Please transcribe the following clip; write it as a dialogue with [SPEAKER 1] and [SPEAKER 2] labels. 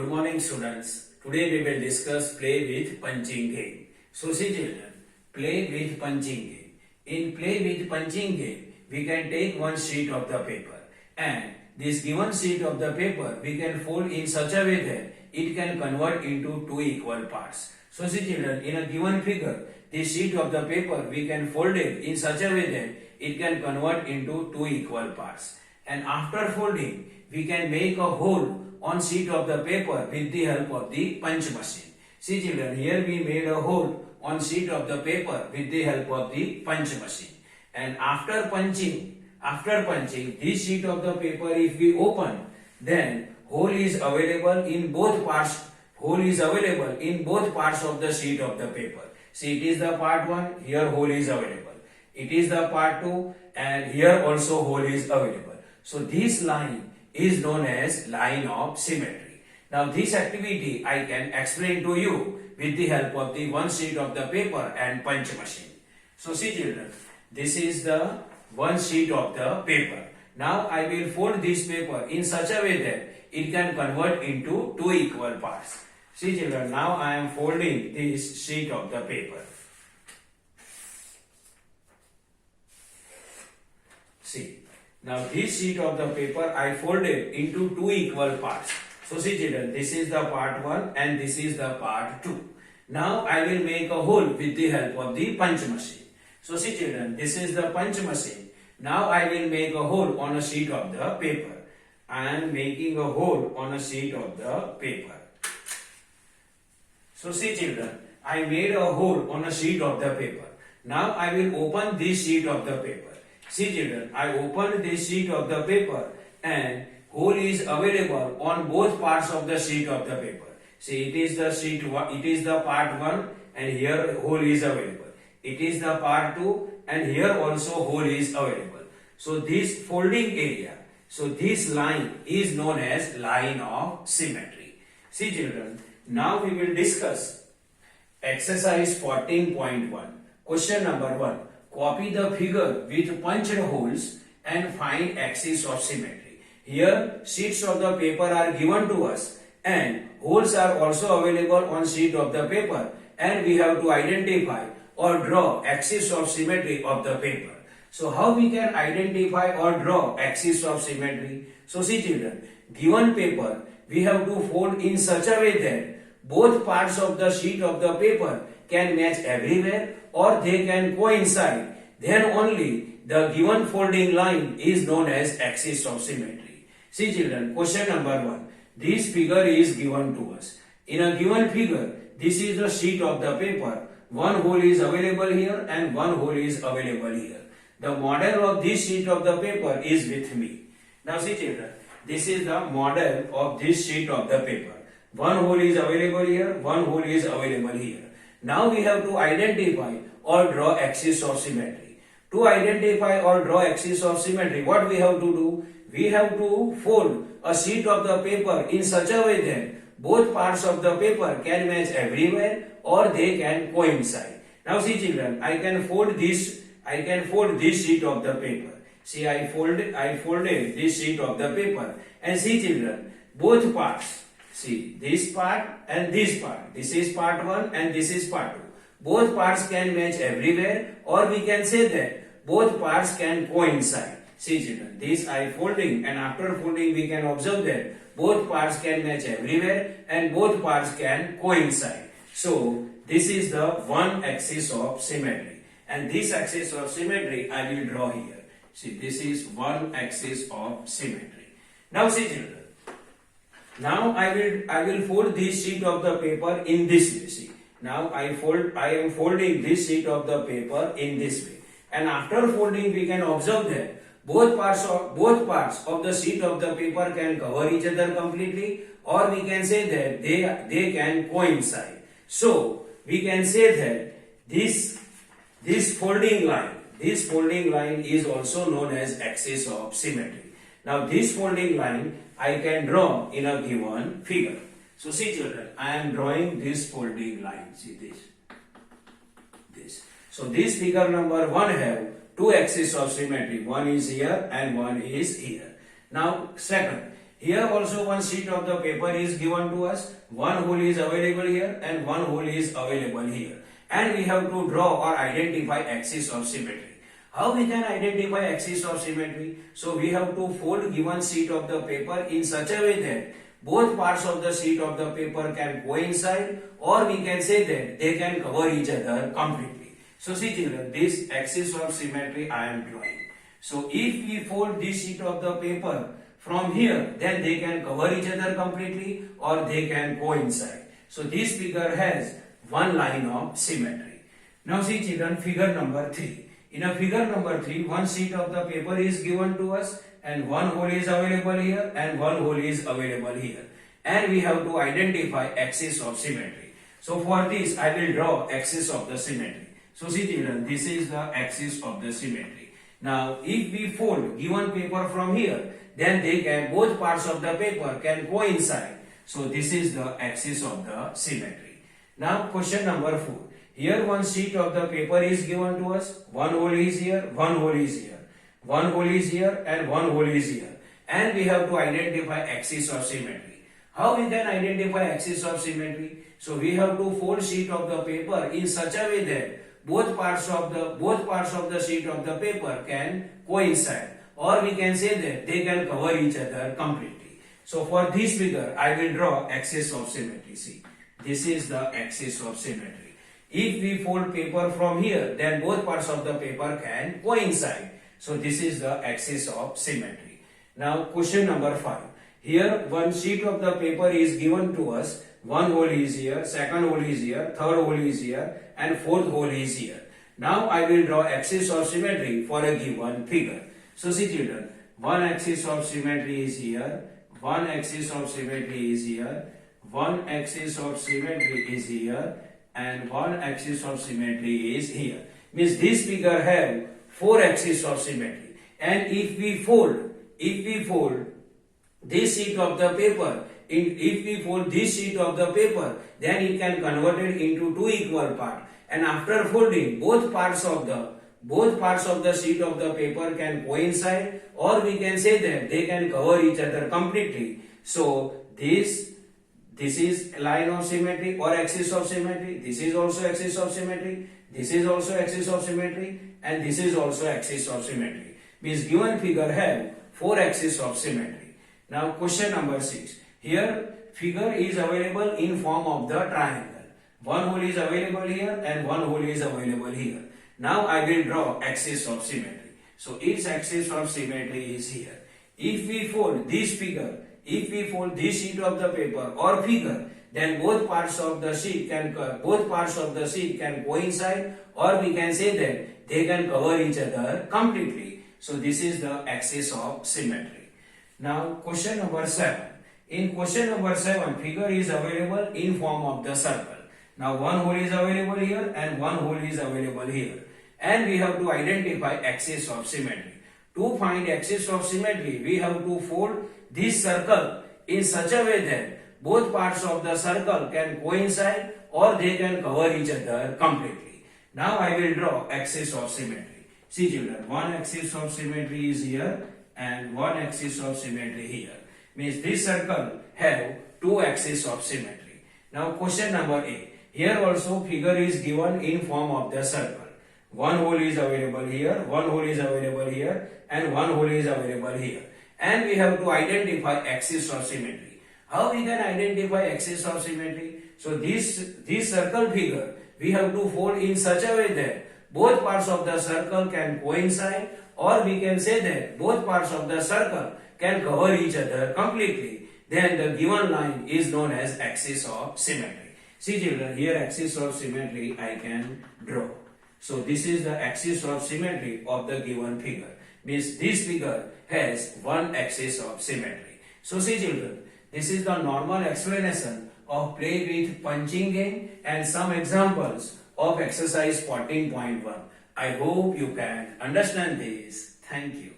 [SPEAKER 1] Good morning, students. Today we will discuss play with punching game. So see children, play with punching game. In play with punching game, we can take one sheet of the paper and this given sheet of the paper we can fold in such a way that it can convert into two equal parts. So see children, in a given figure, this sheet of the paper we can fold it in such a way that it can convert into two equal parts. And after folding, we can make a hole on sheet of the paper with the help of the punch machine. See children, here we made a hole on sheet of the paper with the help of the punch machine. And after punching this sheet of the paper, if we open, then hole is available in both parts. Hole is available in both parts of the sheet of the paper. See, it is the part 1, here hole is available. It is the part 2, and here also hole is available. So this line is known as line of symmetry. Now this activity I can explain to you with the help of the one sheet of the paper and punch machine. So see children, this is the one sheet of the paper. Now I will fold this paper in such a way that it can convert into two equal parts. See children, now I am folding this sheet of the paper. See. Now this sheet of the paper I folded into two equal parts. So see children, this is the part 1 and this is the part 2. Now I will make a hole with the help of the punch machine. So see children, this is the punch machine. Now I will make a hole on a sheet of the paper. I am making a hole on a sheet of the paper. So see children, I made a hole on a sheet of the paper. Now I will open this sheet of the paper. See children, I opened this sheet of the paper and hole is available on both parts of the sheet of the paper. See, it is the sheet 1, it is the part 1 and here hole is available. It is the part 2 and here also hole is available. So this folding area, so this line is known as line of symmetry. See children, now we will discuss exercise 14.1. Question number 1. Copy the figure with punched holes and find axis of symmetry. Here sheets of the paper are given to us and holes are also available on sheet of the paper and we have to identify or draw axis of symmetry of the paper. So how we can identify or draw axis of symmetry? So see children, given paper we have to fold in such a way that both parts of the sheet of the paper can match everywhere or they can coincide, then only the given folding line is known as axis of symmetry. See children, question number 1. This figure is given to us. In a given figure, this is the sheet of the paper. One hole is available here and one hole is available here. The model of this sheet of the paper is with me. Now see children, this is the model of this sheet of the paper. One hole is available here, one hole is available here. Now we have to identify or draw axis of symmetry. To identify or draw axis of symmetry, what we have to do? We have to fold a sheet of the paper in such a way that both parts of the paper can match everywhere or they can coincide. Now see children, I can fold this sheet of the paper. See, I folded this sheet of the paper and see children, both parts. See, this part and this part. This is part 1 and this is part 2. Both parts can match everywhere or we can say that both parts can coincide. See children, this I folding and after folding we can observe that both parts can match everywhere and both parts can coincide. So this is the one axis of symmetry and this axis of symmetry I will draw here. See, this is one axis of symmetry. Now see children, now I will fold this sheet of the paper in this way. See, now I am folding this sheet of the paper in this way. And after folding we can observe that both parts of the sheet of the paper can cover each other completely or we can say that they can coincide. So we can say that this folding line is also known as axis of symmetry. Now this folding line I can draw in a given figure. So see children, I am drawing this folding line. See this. So this figure number 1 have two axes of symmetry. One is here and one is here. Now second, Here also one sheet of the paper is given to us. One hole is available here and one hole is available here. And we have to draw or identify axis of symmetry. How we can identify axis of symmetry? So we have to fold given sheet of the paper in such a way that both parts of the sheet of the paper can coincide, or we can say that they can cover each other completely. So see children, this axis of symmetry I am drawing. So if we fold this sheet of the paper from here, then they can cover each other completely or they can coincide. So this figure has one line of symmetry. Now see children, figure number 3. In a figure number 3, one sheet of the paper is given to us and one hole is available here and one hole is available here. And we have to identify axis of symmetry. So for this, I will draw axis of the symmetry. So see children, this is the axis of the symmetry. Now if we fold given paper from here, then they can, both parts of the paper can coincide. So this is the axis of the symmetry. Now question number 4. Here one sheet of the paper is given to us. One hole is here, one hole is here. One hole is here and one hole is here. And we have to identify axis of symmetry. How we can identify axis of symmetry? So we have to fold sheet of the paper in such a way that both parts of the sheet of the paper can coincide, or we can say that they can cover each other completely. So for this figure, I will draw axis of symmetry. See, this is the axis of symmetry. If we fold paper from here, then both parts of the paper can coincide. So this is the axis of symmetry. Now question number 5. Here one sheet of the paper is given to us. One hole is here, second hole is here, third hole is here, and fourth hole is here. Now I will draw axis of symmetry for a given figure. So see children, one axis of symmetry is here, one axis of symmetry is here, one axis of symmetry is here, and one axis of symmetry is here. Means this figure have 4 axes of symmetry. And if we fold this sheet of the paper, then it can convert it into 2 equal parts. And after folding, both parts of the sheet of the paper can coincide, or we can say that they can cover each other completely. So this is line of symmetry or axis of symmetry. This is also axis of symmetry. This is also axis of symmetry, and this is also axis of symmetry. Means given figure have 4 axes of symmetry. Now question number 6. Here figure is available in form of the triangle. One hole is available here and one hole is available here. Now I will draw axis of symmetry. So its axis of symmetry is here. If we fold this sheet of the paper or figure, then both parts of the sheet can coincide, or we can say that they can cover each other completely. So this is the axis of symmetry. Now question number 7. In question number 7, figure is available in form of the circle. Now one hole is available here and one hole is available here. And we have to identify axis of symmetry. To find axis of symmetry, we have to fold this circle in such a way that both parts of the circle can coincide or they can cover each other completely. Now I will draw axis of symmetry. See children, one axis of symmetry is here and one axis of symmetry here. Means this circle have 2 axes of symmetry. Now question number 8. Here also figure is given in form of the circle. One hole is available here, one hole is available here, and one hole is available here. And we have to identify axis of symmetry. How we can identify axis of symmetry? So this circle figure we have to fold in such a way that both parts of the circle can coincide, or we can say that both parts of the circle can cover each other completely. Then the given line is known as axis of symmetry. See children, here axis of symmetry I can draw. So this is the axis of symmetry of the given figure. Means this figure has 1 axis of symmetry. So see children, this is the normal explanation of play with punching game and some examples of exercise 14.1. I hope you can understand this. Thank you.